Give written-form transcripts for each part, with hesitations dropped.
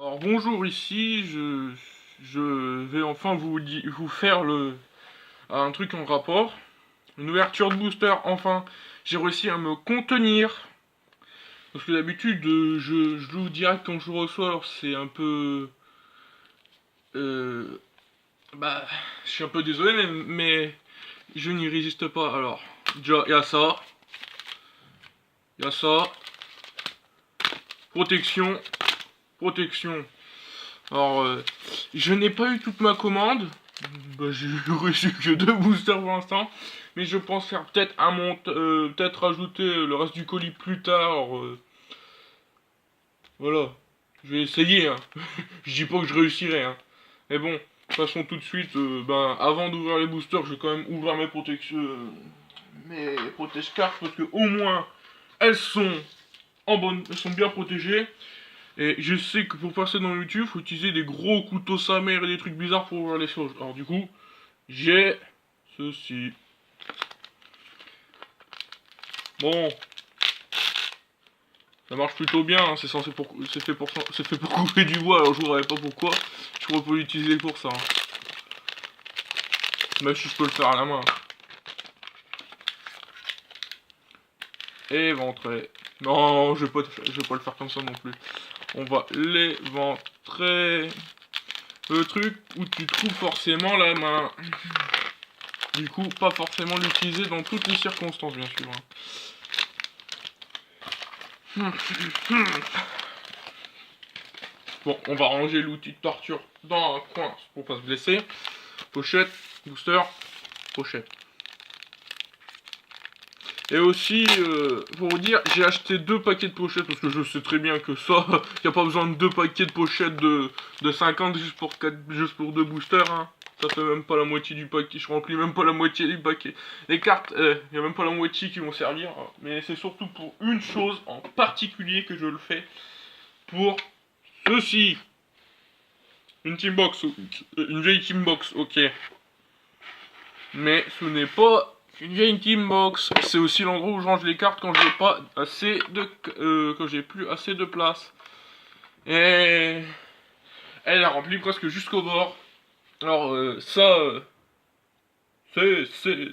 Alors bonjour, ici je vais enfin vous faire un truc en rapport. Une ouverture de booster, enfin j'ai réussi à me contenir. Parce que d'habitude je joue direct quand je reçois, alors c'est un peu... Euh, bah je suis un peu désolé mais je n'y résiste pas. Alors déjà il y a ça, il y a ça, protection, protection. Alors, je n'ai pas eu toute ma commande. Bah, j'ai reçu que 2 boosters pour l'instant. Mais je pense faire peut-être peut-être rajouter le reste du colis plus tard. Voilà. Je vais essayer, hein. Je dis pas que je réussirai, hein. Mais bon, de toute façon, tout de suite, avant d'ouvrir les boosters, je vais quand même ouvrir mes protections. Mes protège-cartes, parce que au moins, elles sont elles sont bien protégées. Et je sais que pour passer dans YouTube, faut utiliser des gros couteaux sa mère et des trucs bizarres pour ouvrir les choses. Alors du coup, j'ai ceci. Bon, ça marche plutôt bien, hein. C'est fait pour couper du bois, alors je voudrais pas pourquoi. Je pourrais pas l'utiliser pour ça, hein. Même si je peux le faire à la main. Éventrer. Non, je vais pas le faire comme ça non plus. On va l'éventrer. Le truc où tu trouves forcément la main. Du coup, pas forcément l'utiliser dans toutes les circonstances, bien sûr, hein. Bon, on va ranger l'outil de torture dans un coin pour pas se blesser. Pochette, booster, pochette. Et aussi, pour vous dire, j'ai acheté 2 paquets de pochettes parce que je sais très bien que ça, il n'y a pas besoin de 2 paquets de pochettes de 50 juste pour 2 boosters, hein. Ça fait même pas la moitié du paquet, je remplis même pas la moitié du paquet. Les cartes, il n'y a même pas la moitié qui vont servir, hein. Mais c'est surtout pour une chose en particulier que je le fais. Pour ceci. Une teambox, une vieille teambox, ok. Mais ce n'est pas une vieille teambox. C'est aussi l'endroit où je range les cartes quand j'ai pas assez de, quand j'ai plus assez de place. Et elle a rempli presque jusqu'au bord. Alors c'est ce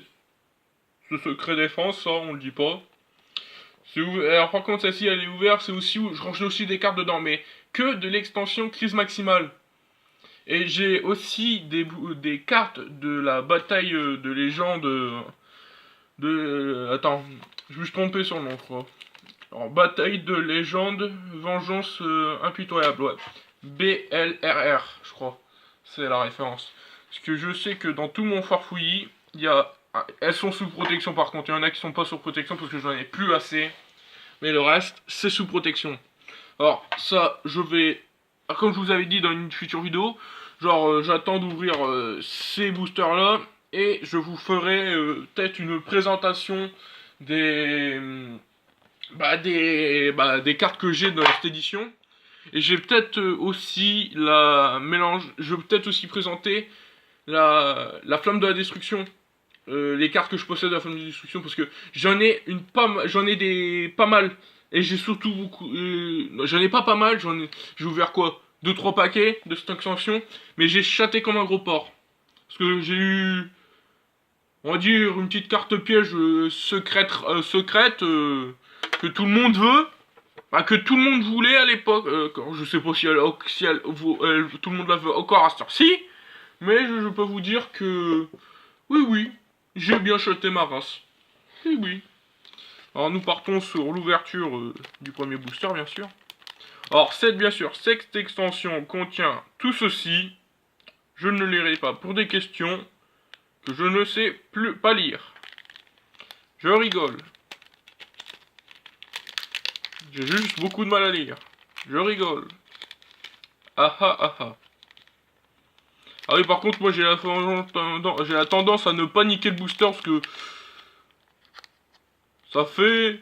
secret défense, ça on le dit pas. Alors par contre celle-ci elle est ouverte, c'est aussi où je range aussi des cartes dedans, mais que de l'extension crise maximale. Et j'ai aussi des cartes de la bataille de légende attends, je me suis trompé sur le nom, je crois. Alors, bataille de légende, vengeance impitoyable, ouais. BLRR, je crois. C'est la référence. Parce que je sais que dans tout mon farfouillis, il y a... Elles sont sous protection par contre. Il y en a qui sont pas sous protection parce que j'en ai plus assez. Mais le reste, c'est sous protection. Alors, ça, je vais... Comme je vous avais dit dans une future vidéo, genre, j'attends d'ouvrir ces boosters-là. Et je vous ferai peut-être une présentation des... des cartes que j'ai dans cette édition. Et j'ai peut-être aussi la mélange... Je vais peut-être aussi présenter la flamme de la destruction. Les cartes que je possède de la flamme de destruction, parce que j'en ai des pas mal. Et j'ai surtout beaucoup... j'en ai pas mal, j'ai ouvert quoi 2-3 paquets de cette extension, mais j'ai chaté comme un gros porc. Parce que j'ai eu, on va dire, une petite carte piège secrète, que tout le monde veut. Enfin, que tout le monde voulait à l'époque. Je sais pas si, tout le monde la veut encore à cette heure-ci. Mais je peux vous dire que... Oui, j'ai bien chaté ma race. Oui, oui. Alors nous partons sur l'ouverture du premier booster, bien sûr. Alors, bien sûr, cette extension contient tout ceci. Je ne le lirai pas pour des questions que je ne sais plus pas lire. Je rigole. J'ai juste beaucoup de mal à lire. Je rigole. Ah ah ah ah. Ah oui, par contre, moi j'ai la tendance à ne pas niquer le booster parce que ça fait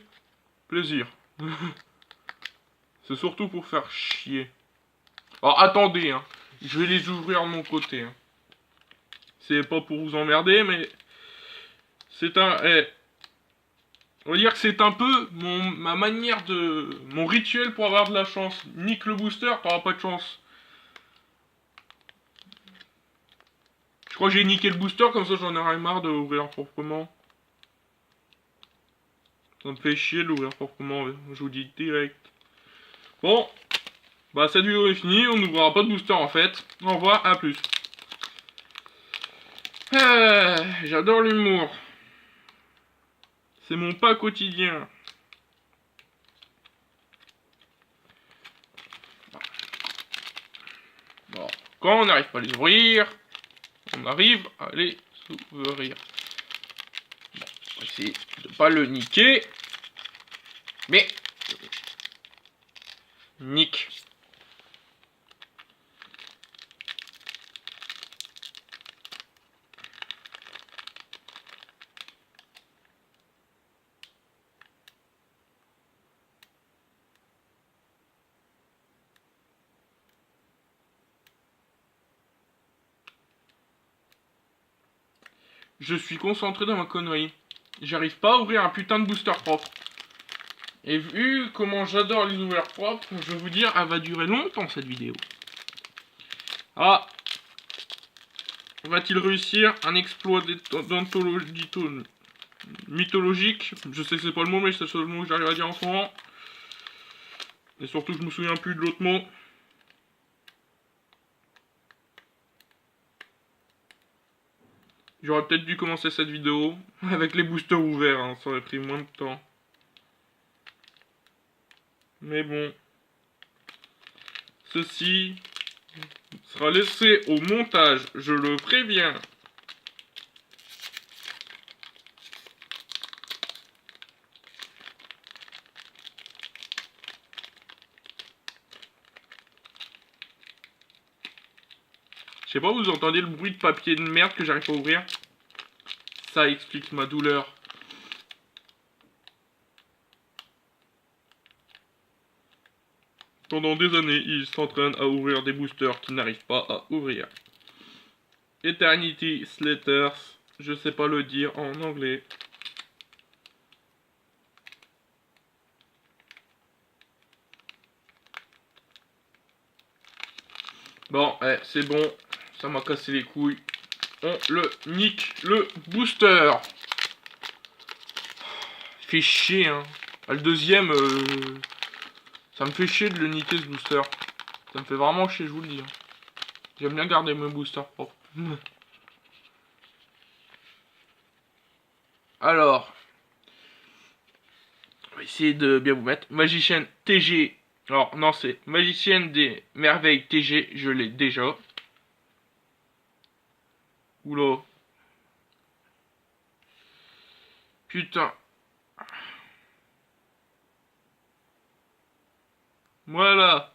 plaisir. C'est surtout pour faire chier. Alors attendez, hein. Je vais les ouvrir de mon côté, hein. C'est pas pour vous emmerder, mais c'est un... on va dire que c'est un peu ma manière de... Mon rituel pour avoir de la chance. Nique le booster, t'auras pas de chance. Je crois que j'ai niqué le booster, comme ça j'en aurais marre d'ouvrir proprement. Ça me fait chier de l'ouvrir proprement, je vous dis direct. Bon, bah cette vidéo est finie, on n'ouvrira pas de booster en fait. Au revoir, à plus. J'adore l'humour. C'est mon pas quotidien. Bon. Quand on n'arrive pas à les ouvrir, on arrive à les ouvrir. Bon, on va essayer de pas le niquer. Mais... nique. Je suis concentré dans ma connerie. J'arrive pas à ouvrir un putain de booster propre. Et vu comment j'adore les ouverts propres, je vais vous dire, elle va durer longtemps cette vidéo. Ah, va-t-il réussir un exploit mythologique? Je sais que c'est pas le mot, mais c'est le seul mot que j'arrive à dire en ce moment. Et surtout, je me souviens plus de l'autre mot. J'aurais peut-être dû commencer cette vidéo avec les boosters ouverts, hein, ça aurait pris moins de temps. Mais bon, ceci sera laissé au montage, je le préviens. Je sais pas, vous entendez le bruit de papier de merde que j'arrive pas à ouvrir? Ça explique ma douleur. Pendant des années, il s'entraîne à ouvrir des boosters qu'il n'arrive pas à ouvrir. Eternity Slatters, je sais pas le dire en anglais. Bon, c'est bon, ça m'a cassé les couilles. On le nique, le booster. Fait chier, hein. Le deuxième, ça me fait chier de le niquer ce booster. Ça me fait vraiment chier, je vous le dis. J'aime bien garder mes boosters propres. Alors, on va essayer de bien vous mettre. Magicienne TG. Alors, non, c'est Magicienne des Merveilles TG. Je l'ai déjà. Oula. Putain. Voilà.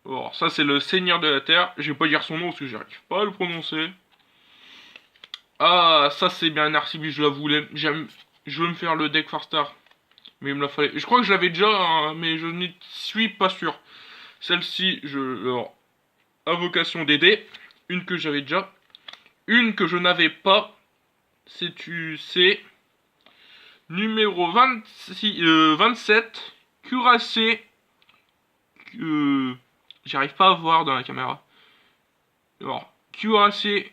Alors, ça, c'est le Seigneur de la Terre. Je vais pas dire son nom parce que j'arrive pas à le prononcer. Ah, ça, c'est bien un Arcibi, je la voulais. Je veux me faire le deck Farstar. Mais il me la fallait. Je crois que je l'avais déjà, hein, mais je n'y suis pas sûr. Celle-ci, alors, Invocation des dés. Une que j'avais déjà. Une que je n'avais pas. C'est numéro 26, 27. Cuirassé. J'arrive pas à voir dans la caméra. Alors, Cuirassé.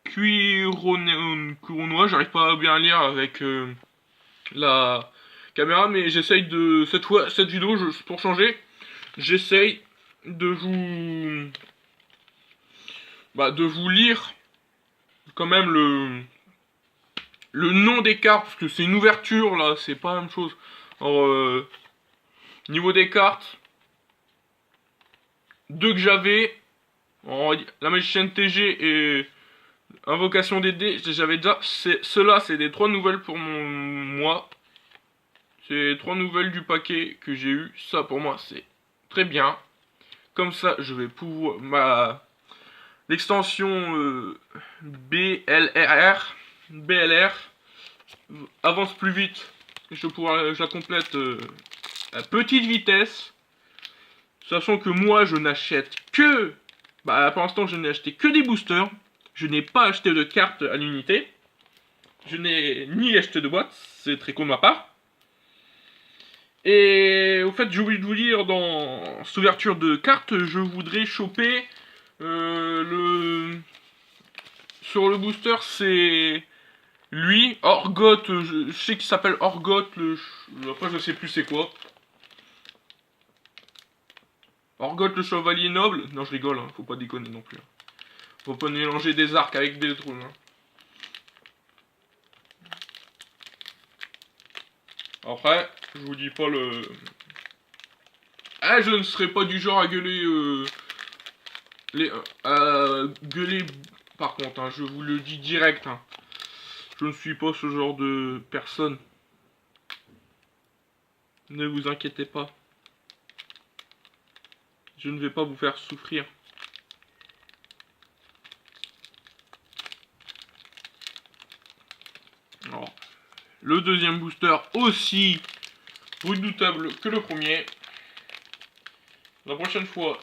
Cuironois. J'arrive pas à bien lire avec la caméra, mais j'essaye de cette vidéo pour changer, j'essaye de vous lire quand même le nom des cartes, parce que c'est une ouverture là, c'est pas la même chose. Alors niveau des cartes, deux que j'avais, la magicienne TG et Invocation des dés, j'avais déjà. Ceux-là, c'est des 3 nouvelles pour moi. C'est 3 nouvelles du paquet que j'ai eu. Ça, pour moi, c'est très bien. Comme ça, je vais pouvoir... L'extension BLR avance plus vite. Je la complète à petite vitesse. Sachant que moi, je n'achète que... pour l'instant, je n'ai acheté que des boosters. Je n'ai pas acheté de cartes à l'unité. Je n'ai ni acheté de boîte. C'est très con de ma part. Et au fait, j'ai oublié de vous dire, dans cette ouverture de cartes, je voudrais choper Sur le booster, c'est lui, Orgoth, je sais qu'il s'appelle Orgoth, après je sais plus c'est quoi. Orgoth le chevalier noble. Non, je rigole, hein, faut pas déconner non plus. Faut pas mélanger des arcs avec des trous. Hein. Après, je vous dis pas le... Ah, je ne serai pas du genre à gueuler... gueuler par contre, hein, je vous le dis direct. Hein. Je ne suis pas ce genre de personne. Ne vous inquiétez pas. Je ne vais pas vous faire souffrir. Alors, le deuxième booster aussi redoutable que le premier. La prochaine fois,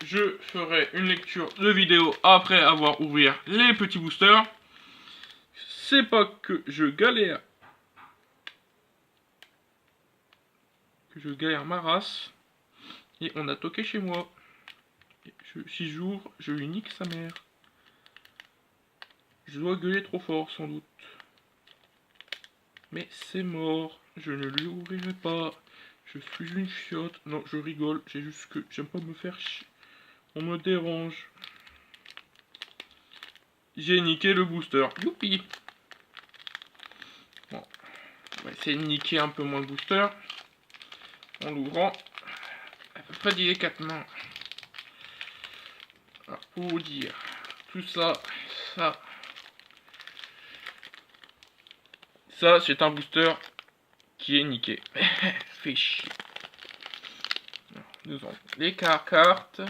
je ferai une lecture de vidéo après avoir ouvert les petits boosters. C'est pas que je galère. Que je galère ma race. Et on a toqué chez moi. Si j'ouvre, je lui nique sa mère. Je dois gueuler trop fort sans doute. Mais c'est mort. Je ne lui ouvrirai pas. Je suis une chiotte. Non, je rigole. J'ai juste que j'aime pas me faire chier. On me dérange. J'ai niqué le booster. Youpi. Bon. On va essayer de niquer un peu moins le booster. En l'ouvrant. À peu près délicatement. Alors, pour vous dire. Tout ça. Ça, c'est un booster qui est niqué. Fait chier. Nous avons les cartes.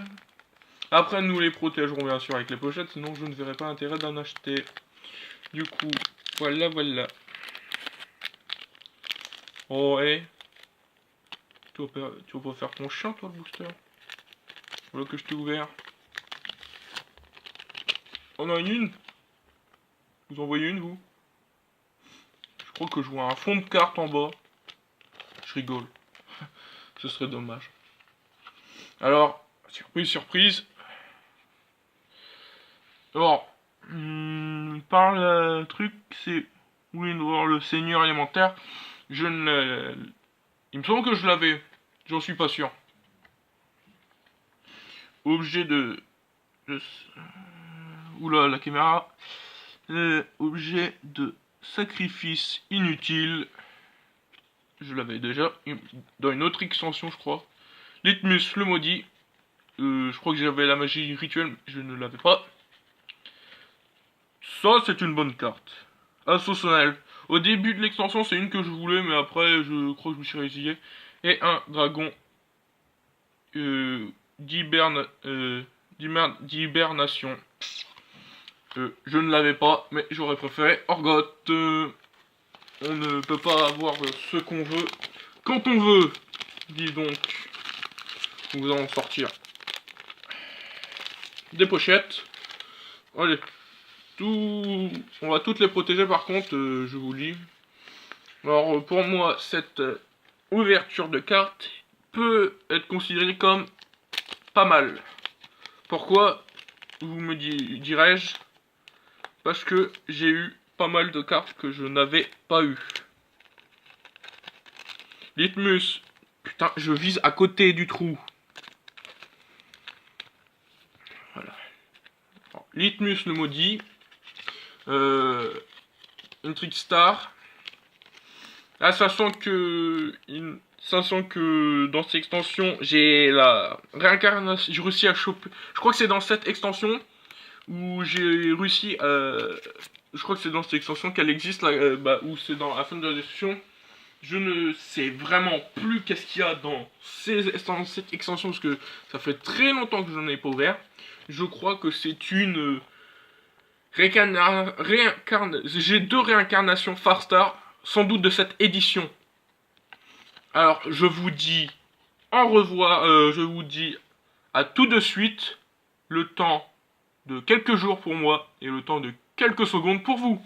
Après, nous les protégerons bien sûr avec les pochettes, sinon je ne verrai pas l'intérêt d'en acheter. Du coup, voilà. Oh, hé. Tu vas pas faire ton chien, toi, le booster. Voilà que je t'ai ouvert. On en a une. Vous en voyez une, vous? Je crois que je vois un fond de carte en bas. Je rigole. Ce serait dommage. Alors, surprise. Alors, par le truc, c'est... Oui, voir le seigneur élémentaire. Je ne... Il me semble que je l'avais. J'en suis pas sûr. Objet de... Oula, la caméra. Objet de sacrifice inutile. Je l'avais déjà. Dans une autre extension, je crois. Litmus le maudit. Je crois que j'avais la magie rituelle, mais je ne l'avais pas. Ça, c'est une bonne carte. Assassonnel. Au début de l'extension, c'est une que je voulais, mais après, je crois que je me suis résigné. Et un dragon d'hibernation. Je ne l'avais pas, mais j'aurais préféré Orgoth. On ne peut pas avoir ce qu'on veut quand on veut. Dis donc. Nous allons sortir des pochettes. Allez. On va toutes les protéger par contre, je vous dis. Alors pour moi, cette ouverture de carte peut être considérée comme pas mal. Pourquoi, vous me dirais-je? Parce que j'ai eu pas mal de cartes que je n'avais pas eu. Litmus. Putain, je vise à côté du trou. Voilà. Alors, Litmus le maudit. Une Trickstar. Ah, sachant que dans cette extension, j'ai la réincarnation. J'ai réussi à choper. Je crois que c'est dans cette extension où j'ai réussi à. Je crois que c'est dans cette extension qu'elle existe, là, ou c'est dans la fin de la destruction. Je ne sais vraiment plus qu'est-ce qu'il y a dans cette extension parce que ça fait très longtemps que je n'en ai pas ouvert. Je crois que c'est une j'ai 2 réincarnations Farstar, sans doute de cette édition. Alors, je vous dis au revoir, je vous dis à tout de suite, le temps de quelques jours pour moi et le temps de quelques secondes pour vous.